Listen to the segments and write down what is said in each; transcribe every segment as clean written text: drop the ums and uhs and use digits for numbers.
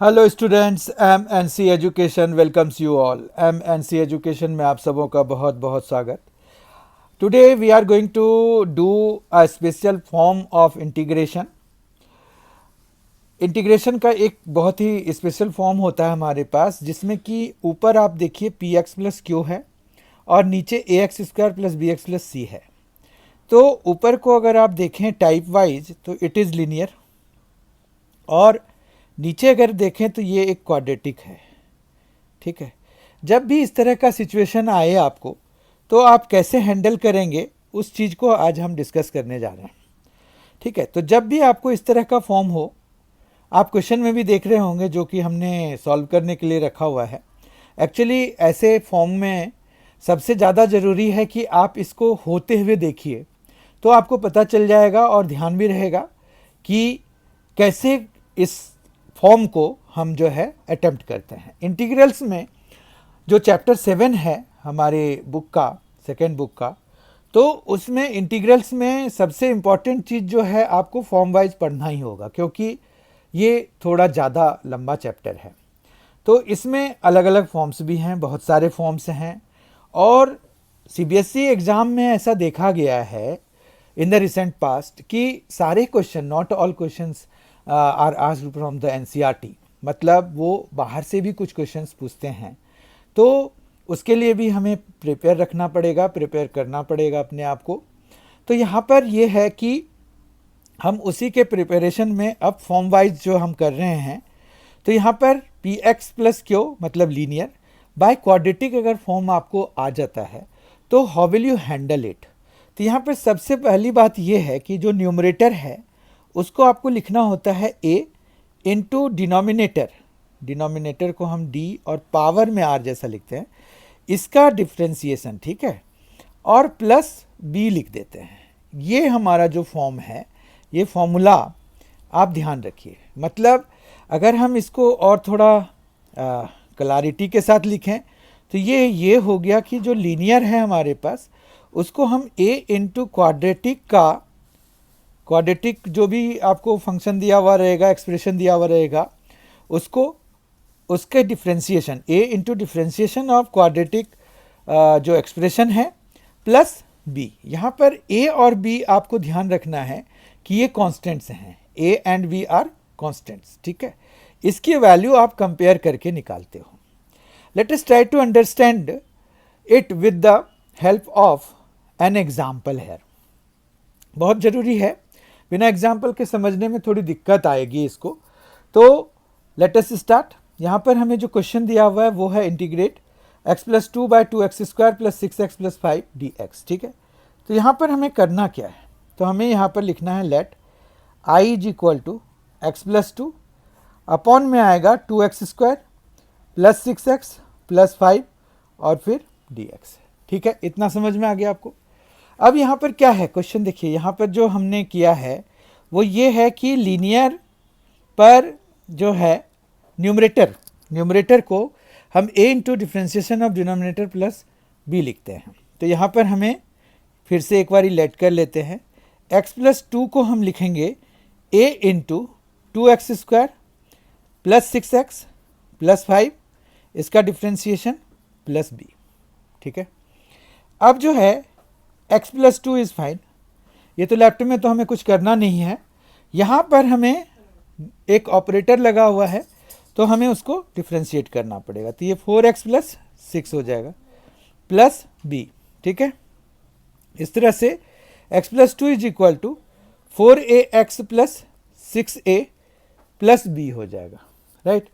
Hello students, MNC education welcomes you all. MNC education में आप सबों का बहुत बहुत स्वागत। Today we are going to do a special form of integration. Integration का एक बहुत ही स्पेशल फॉर्म होता है हमारे पास, जिसमें कि ऊपर आप देखिए पी एक्स प्लस क्यू है और नीचे A x square plus B x plus C है। तो ऊपर को अगर आप देखें टाइप वाइज तो इट इज़ लीनियर, और नीचे अगर देखें तो ये एक क्वाड्रेटिक है। ठीक है, जब भी इस तरह का सिचुएशन आए आपको, तो आप कैसे हैंडल करेंगे उस चीज़ को आज हम डिस्कस करने जा रहे हैं। ठीक है, तो जब भी आपको इस तरह का फॉर्म हो, आप क्वेश्चन में भी देख रहे होंगे जो कि हमने सॉल्व करने के लिए रखा हुआ है। एक्चुअली ऐसे फॉर्म में सबसे ज़्यादा ज़रूरी है कि आप इसको होते हुए देखिए, तो आपको पता चल जाएगा और ध्यान भी रहेगा कि कैसे इस फॉर्म को हम जो है अटेम्प्ट करते हैं। इंटीग्रल्स में जो चैप्टर 7 है हमारे बुक का, सेकेंड बुक का, तो उसमें इंटीग्रल्स में सबसे इम्पॉर्टेंट चीज़ जो है आपको फॉर्म वाइज पढ़ना ही होगा, क्योंकि ये थोड़ा ज़्यादा लंबा चैप्टर है। तो इसमें अलग अलग फॉर्म्स भी हैं, बहुत सारे फॉर्म्स हैं, और सीबीएसई एग्ज़ाम में ऐसा देखा गया है इन द रिसेंट पास्ट कि सारे question, not all questions are asked from the NCERT, मतलब वो बाहर से भी कुछ क्वेश्चंस पूछते हैं। तो उसके लिए भी हमें प्रिपेयर रखना पड़ेगा, प्रिपेयर करना पड़ेगा अपने आप को। तो यहाँ पर ये है कि हम उसी के प्रिपरेशन में अब फॉर्म वाइज जो हम कर रहे हैं, तो यहाँ पर पी एक्स प्लस क्यू मतलब लीनियर बाय क्वाड्रेटिक अगर फॉर्म आपको आ जाता है तो how will you handle it. तो यहाँ पर सबसे पहली बात यह है कि जो न्यूमरेटर है उसको आपको लिखना होता है ए इंटू डिनोमिनेटर। डिनोमिनेटर को हम डी और पावर में आर जैसा लिखते हैं, इसका डिफ्रेंसिएशन, ठीक है, और प्लस बी लिख देते हैं। ये हमारा जो फॉर्म है, ये फॉर्मूला आप ध्यान रखिए। मतलब अगर हम इसको और थोड़ा क्लैरिटी के साथ लिखें तो ये हो गया कि जो लीनियर है हमारे पास, उसको हम ए इंटू क्वाड्रेटिक का, क्वाड्रेटिक जो भी आपको फंक्शन दिया हुआ रहेगा, एक्सप्रेशन दिया हुआ रहेगा, उसको उसके differentiation, A into differentiation of quadratic जो एक्सप्रेशन है प्लस बी। यहाँ पर ए और बी आपको ध्यान रखना है कि ये कॉन्स्टेंट्स हैं, A and B are constants. ठीक है, इसकी वैल्यू आप कंपेयर करके निकालते हो। Let us try to understand it with the help of an example है। बहुत ज़रूरी है, बिना एग्जाम्पल के समझने में थोड़ी दिक्कत आएगी इसको। तो लेट अस स्टार्ट। यहाँ पर हमें जो क्वेश्चन दिया हुआ है वो है integrate x plus 2/2x² plus 6x plus 5 dx। ठीक है, तो यहाँ पर हमें करना क्या है, तो हमें यहाँ पर लिखना है let i is equal to x plus 2 upon में आएगा 2x² प्लस 6x प्लस 5 और फिर dx। ठीक है, इतना समझ में आ गया आपको। अब यहाँ पर क्या है क्वेश्चन, देखिए यहाँ पर जो हमने किया है वो ये है कि लीनियर पर जो है न्यूमरेटर को हम a into differentiation of denominator plus b लिखते हैं। तो यहाँ पर हमें फिर से एक बार लेट कर लेते हैं। x प्लस 2 को हम लिखेंगे a into 2x² plus 6x plus 5, इसका डिफ्रेंसिएशन प्लस b। ठीक है, अब जो है x प्लस 2 इज़ फाइन, ये तो लेफ्ट में तो हमें कुछ करना नहीं है। यहाँ पर हमें एक ऑपरेटर लगा हुआ है तो हमें उसको डिफ्रेंशिएट करना पड़ेगा। तो ये 4x प्लस 6 हो जाएगा प्लस b। ठीक है, इस तरह से x plus 2 is equal to 4ax plus 6a plus b हो जाएगा। राइट,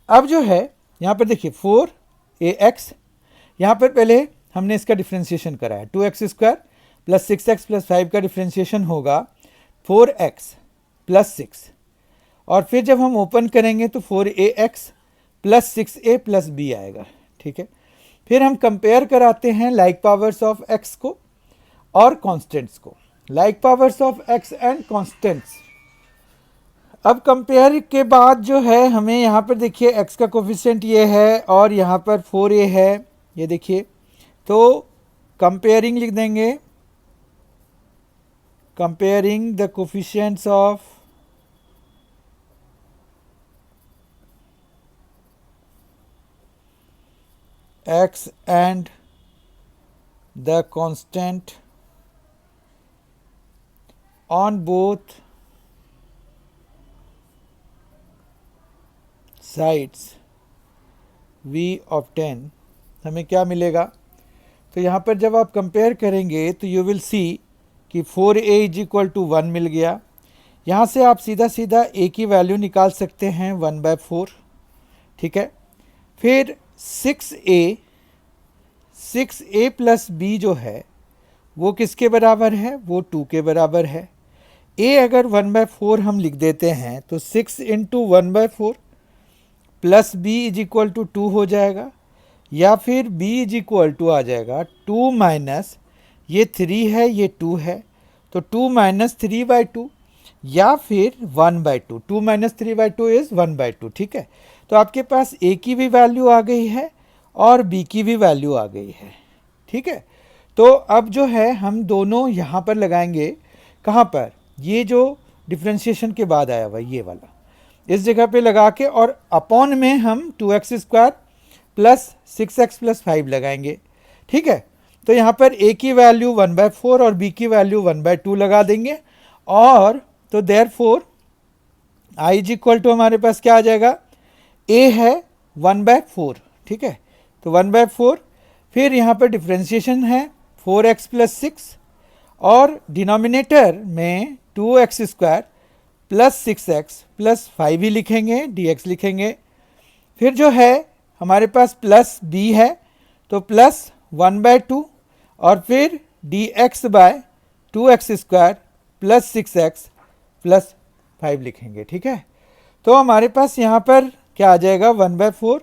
अब जो है यहाँ पर देखिए 4ax, यहाँ पर पहले हमने इसका डिफ्रेंशिएशन करा है, 2x² प्लस 6x प्लस 5 का डिफ्रेंशिएशन होगा 4x प्लस 6, और फिर जब हम ओपन करेंगे तो 4ax plus 6a plus b आएगा। ठीक है, फिर हम कंपेयर कराते हैं लाइक पावर्स ऑफ x को और कॉन्स्टेंट्स को, like powers of x and constants. अब कंपेयर के बाद जो है हमें यहाँ पर देखिए x का कोफिशिएंट ये है और यहाँ पर 4a है, ये देखिए, तो कंपेयरिंग लिख देंगे, comparing the coefficients of x and the constant on both sides we obtain, हमें क्या मिलेगा? तो यहाँ पर जब आप कंपेयर करेंगे तो यू विल सी कि 4a इज इक्वल टू 1 मिल गया। यहाँ से आप सीधा सीधा a की वैल्यू निकाल सकते हैं 1/4, ठीक है। फिर 6a प्लस b जो है वो किसके बराबर है? वो 2 के बराबर है। a अगर 1/4 हम लिख देते हैं तो 6 into 1/4 plus b is equal to 2 हो जाएगा, या फिर b इज इक्वल टू आ जाएगा 2 माइनस ये 3 है ये 2 है तो 2 माइनस 3/2, या फिर 1/2। 2 माइनस 3/2 इज 1/2, ठीक है। तो आपके पास a की भी वैल्यू आ गई है और b की भी वैल्यू आ गई है, ठीक है। तो अब जो है हम दोनों यहाँ पर लगाएंगे, कहाँ पर? ये जो डिफ्रेंशिएशन के बाद आया हुआ ये वाला, इस जगह पे लगा के और अपॉन में हम 2x² प्लस 6x प्लस 5 लगाएंगे, ठीक है। तो यहाँ पर a की वैल्यू 1/4 और b की वैल्यू 1/2 लगा देंगे, और तो therefore i is equal to हमारे पास क्या आ जाएगा? a है 1/4, ठीक है। तो 1/4, फिर यहाँ पर डिफ्रेंशिएशन है 4x प्लस 6 और डिनोमिनेटर में 2x² प्लस 6x प्लस 5 ही लिखेंगे, dx लिखेंगे। फिर जो है हमारे पास प्लस b है तो प्लस 1/2 और फिर dx by 2x² plus 6x plus 5 लिखेंगे, ठीक है। तो हमारे पास यहाँ पर क्या आ जाएगा? 1/4।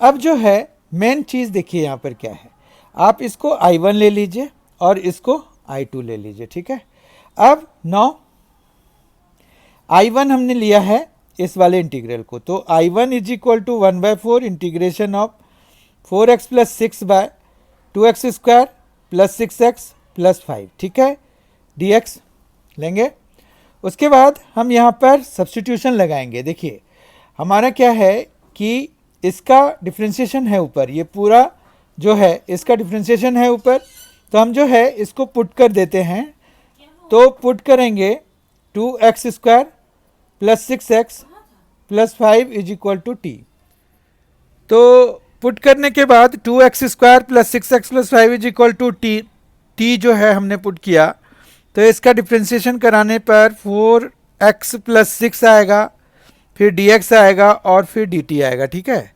अब जो है मेन चीज़ देखिए यहाँ पर क्या है, आप इसको I1 ले लीजिए और इसको I2 ले लीजिए, ठीक है। अब नाउ I1 हमने लिया है इस वाले इंटीग्रल को, तो I1 is equal to 1/4 integration of 4x plus 6 by 2x² plus 6x plus 5, ठीक है, dx लेंगे। उसके बाद हम यहाँ पर सब्स्टिट्यूशन लगाएंगे। देखिए हमारा क्या है कि इसका डिफ्रेंशिएशन है ऊपर, ये पूरा जो है इसका डिफ्रेंशिएशन है ऊपर, तो हम जो है इसको पुट कर देते हैं। तो पुट करेंगे 2x² plus 6x plus 5 is equal to t। तो पुट करने के बाद 2x² plus 6x plus 5 is equal to t जो है हमने पुट किया, तो इसका डिफ्रेंशिएशन कराने पर 4x प्लस 6 आएगा, फिर dx आएगा और फिर dt आएगा, ठीक है।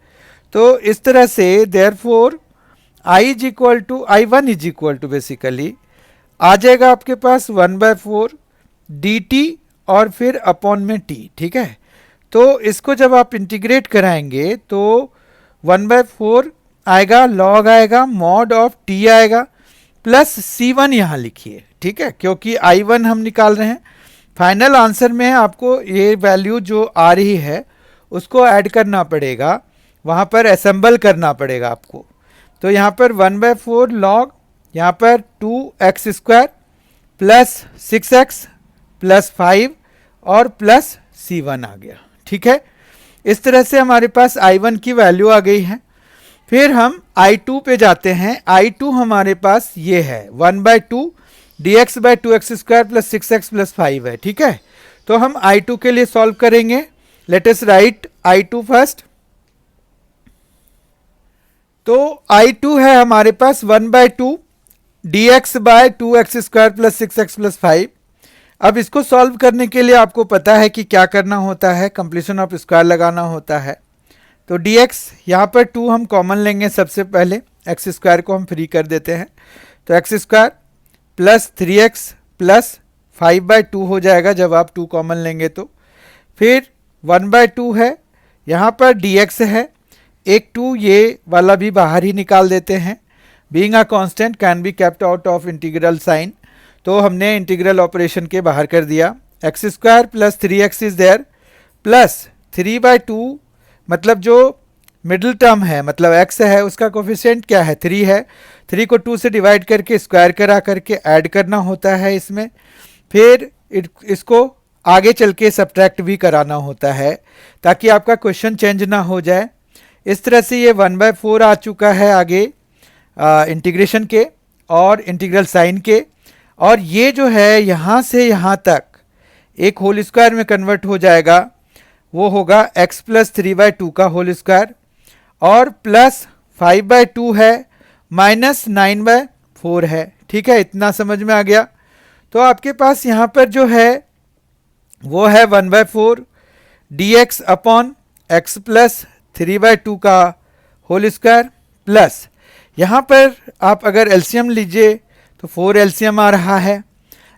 तो इस तरह से therefore I1 is equal to basically आ जाएगा आपके पास 1/4 dt और फिर अपॉन में t, ठीक है। तो इसको जब आप इंटीग्रेट कराएंगे तो 1/4 आएगा, लॉग आएगा, मॉड ऑफ t आएगा, प्लस C1 यहाँ लिखिए, ठीक है, क्योंकि I1 हम निकाल रहे हैं। फाइनल आंसर में आपको ये वैल्यू जो आ रही है उसको ऐड करना पड़ेगा, वहाँ पर असेंबल करना पड़ेगा आपको। तो यहाँ पर 1/4 लॉग, यहाँ पर 2x² प्लस 6x प्लस 5 और प्लस C1 आ गया, ठीक है। इस तरह से हमारे पास I1 की वैल्यू आ गई है। फिर हम I2 पे जाते हैं। I2 हमारे पास ये है 1/2 dx by 2x² plus 6x plus 5 है, ठीक है। तो हम I2 के लिए सॉल्व करेंगे। Let us write I2 first. तो I2 है हमारे पास 1/2 dx by 2x² plus 6x plus 5। अब इसको सॉल्व करने के लिए आपको पता है कि क्या करना होता है, कंप्लीशन ऑफ स्क्वायर लगाना होता है। तो dx यहाँ पर 2 हम कॉमन लेंगे सबसे पहले, x² को हम फ्री कर देते हैं, तो x² प्लस 3x प्लस 5/2 हो जाएगा जब आप 2 कॉमन लेंगे तो। फिर 1/2 है, यहाँ पर dx है, एक 2 ये वाला भी बाहर ही निकाल देते हैं। Being a constant can be kept out of integral sign, तो हमने इंटीग्रल ऑपरेशन के बाहर कर दिया। x² plus 3x is there plus 3/2, मतलब जो मिडिल टर्म है, मतलब x है, उसका कोफिशिएंट क्या है? 3 है। 3 को 2 से डिवाइड करके स्क्वायर करा करके ऐड करना होता है इसमें। फिर इसको आगे चल के सब्ट्रैक्ट भी कराना होता है ताकि आपका क्वेश्चन चेंज ना हो जाए। इस तरह से ये 1/4 आ चुका है आगे इंटीग्रेशन के और इंटीग्रल साइन के, और ये जो है यहाँ से यहाँ तक एक होल स्क्वायर में कन्वर्ट हो जाएगा, वो होगा x प्लस 3/2 का होल स्क्वायर और प्लस 5/2 है माइनस 9/4 है। ठीक है, इतना समझ में आ गया। तो आपके पास यहाँ पर जो है वो है 1/4 dx अपॉन x प्लस 3/2 का होल स्क्वायर प्लस यहाँ पर आप अगर एलसीएम लीजिए तो 4 एलसीएम आ रहा है,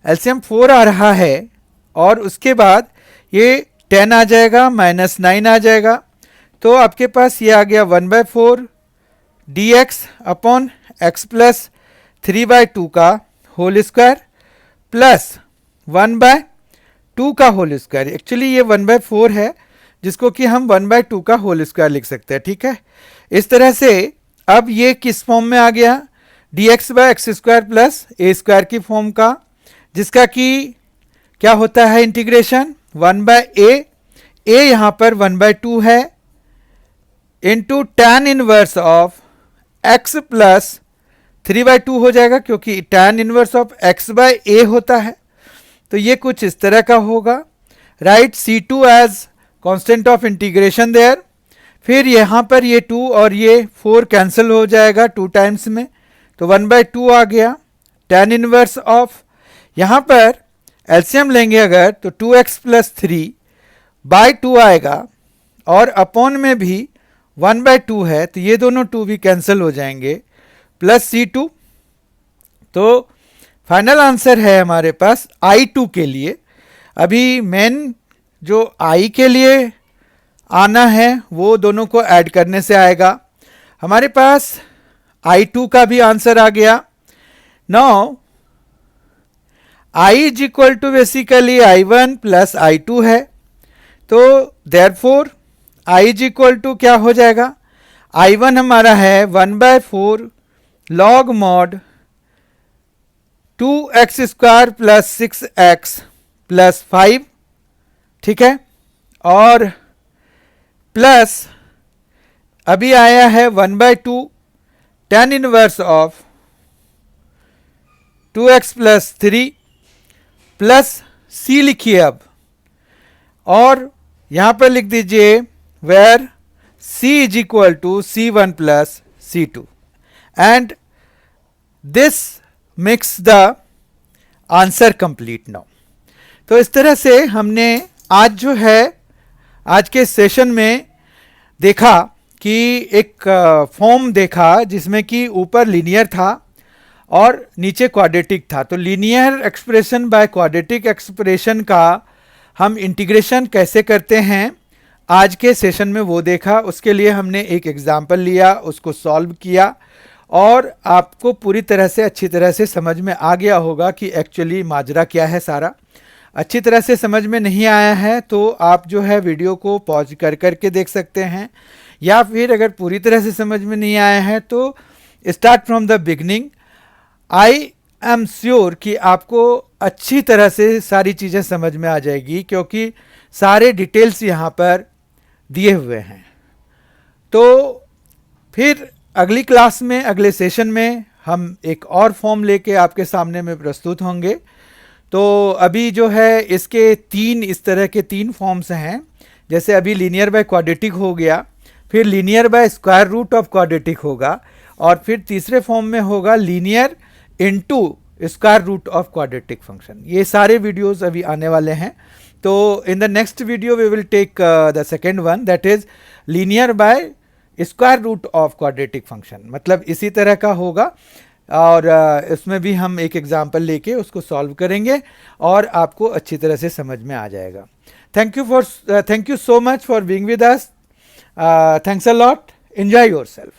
एलसीएम 4 आ रहा है और उसके बाद ये 10 आ जाएगा माइनस 9 आ जाएगा, तो आपके पास ये आ गया 1/4 dx अपॉन x प्लस 3/2 का होल स्क्वायर प्लस 1/2 का होल स्क्वायर। एक्चुअली ये 1/4 है जिसको कि हम 1/2 का होल स्क्वायर लिख सकते हैं। ठीक है, इस तरह से अब ये किस फॉर्म में आ गया, dx by x square plus A square की फॉर्म का, जिसका कि क्या होता है इंटीग्रेशन 1/a, a यहां पर 1/2 है into tan inverse of x plus 3/2 हो जाएगा, क्योंकि tan inverse of x by a होता है। तो ये कुछ इस तरह का होगा। Write C2 as constant of integration there, फिर यहाँ पर ये 2 और ये 4 कैंसिल हो जाएगा 2 टाइम्स में, तो 1/2 आ गया। tan इनवर्स ऑफ, यहाँ पर एलसीएम लेंगे अगर तो 2x प्लस 3/2 आएगा और अपॉन में भी 1/2 है, तो ये दोनों 2 भी कैंसिल हो जाएंगे प्लस C2। तो फाइनल आंसर है हमारे पास I2 के लिए। अभी मेन जो I के लिए आना है वो दोनों को ऐड करने से आएगा। हमारे पास I2 का भी आंसर आ गया। Now I is equal to basically I1 plus I2 है, तो therefore I is equal to क्या हो जाएगा, I1 हमारा है 1/4 log mod 2x square plus 6x plus 5, ठीक है, और प्लस अभी आया है 1/2 tan inverse of 2x plus 3 plus c लिखिए अब, और यहां पर लिख दीजिए where c is equal to c1 plus c2 and this makes the answer complete now. तो इस तरह से हमने आज जो है आज के सेशन में देखा कि एक फॉर्म देखा जिसमें कि ऊपर लीनियर था और नीचे क्वाड्रेटिक था। तो linear expression by quadratic expression का हम इंटीग्रेशन कैसे करते हैं आज के सेशन में वो देखा। उसके लिए हमने एक एग्जाम्पल लिया, उसको सॉल्व किया और आपको पूरी तरह से अच्छी तरह से समझ में आ गया होगा कि एक्चुअली माजरा क्या है। सारा अच्छी तरह से समझ में नहीं आया है तो आप जो है वीडियो को पॉज कर करके देख सकते हैं, या फिर अगर पूरी तरह से समझ में नहीं आया है तो start from the beginning. I am sure कि आपको अच्छी तरह से सारी चीज़ें समझ में आ जाएगी, क्योंकि सारे डिटेल्स यहाँ पर दिए हुए हैं। तो फिर अगली क्लास में, अगले सेशन में हम एक और फॉर्म लेके आपके सामने में प्रस्तुत होंगे। तो अभी जो है इसके इस तरह के 3 फॉर्म्स हैं। जैसे अभी लीनियर बाय क्वाड्रेटिक हो गया, फिर linear by square root of quadratic होगा, और फिर तीसरे फॉर्म में होगा linear into square root of quadratic function. ये सारे वीडियोस अभी आने वाले हैं। तो in the next video we will take the second one, that is linear by square root of quadratic function. मतलब इसी तरह का होगा, और इसमें भी हम एक एग्जाम्पल लेके उसको सॉल्व करेंगे और आपको अच्छी तरह से समझ में आ जाएगा। Thank you so much for being with us. Thanks a lot. Enjoy yourself.